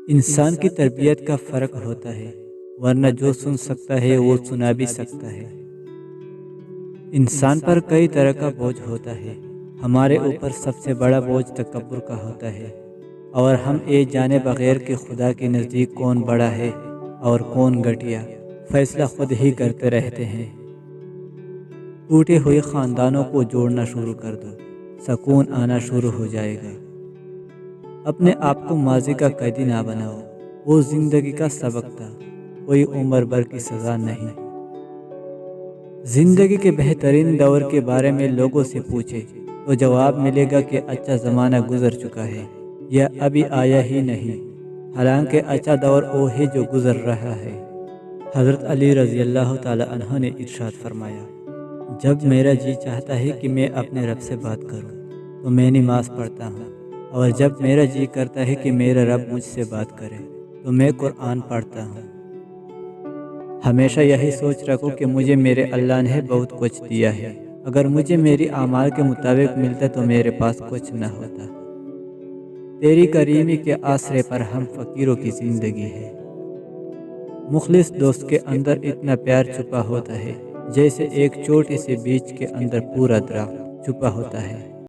انسان کی تربیت کا فرق ہوتا ہے، ورنہ جو سن سکتا ہے وہ سنا بھی سکتا ہے۔ انسان پر کئی طرح کا بوجھ ہوتا ہے۔ ہمارے اوپر سب سے بڑا بوجھ تکبر کا ہوتا ہے، اور ہم یہ جانے بغیر کہ خدا کے نزدیک کون بڑا ہے اور کون گھٹیا، فیصلہ خود ہی کرتے رہتے ہیں۔ ٹوٹے ہوئے خاندانوں کو جوڑنا شروع کر دو، سکون آنا شروع ہو جائے گا۔ اپنے آپ کو ماضی کا قیدی نہ بناؤ، وہ زندگی کا سبق تھا، کوئی عمر بھر کی سزا نہیں۔ زندگی کے بہترین دور کے بارے میں لوگوں سے پوچھے تو جواب ملے گا کہ اچھا زمانہ گزر چکا ہے یا ابھی آیا ہی نہیں، حالانکہ اچھا دور وہ ہے جو گزر رہا ہے۔ حضرت علی رضی اللہ تعالی عنہ نے ارشاد فرمایا، جب میرا جی چاہتا ہے کہ میں اپنے رب سے بات کروں تو میں نماز پڑھتا ہوں، اور جب میرا جی کرتا ہے کہ میرا رب مجھ سے بات کرے تو میں قرآن پڑھتا ہوں۔ ہمیشہ یہی سوچ رکھو کہ مجھے میرے اللہ نے بہت کچھ دیا ہے، اگر مجھے میری اعمال کے مطابق ملتا تو میرے پاس کچھ نہ ہوتا۔ تیری کریمی کے آسرے پر ہم فقیروں کی زندگی ہے۔ مخلص دوست کے اندر اتنا پیار چھپا ہوتا ہے جیسے ایک چھوٹے سے بیج کے اندر پورا درخت چھپا ہوتا ہے۔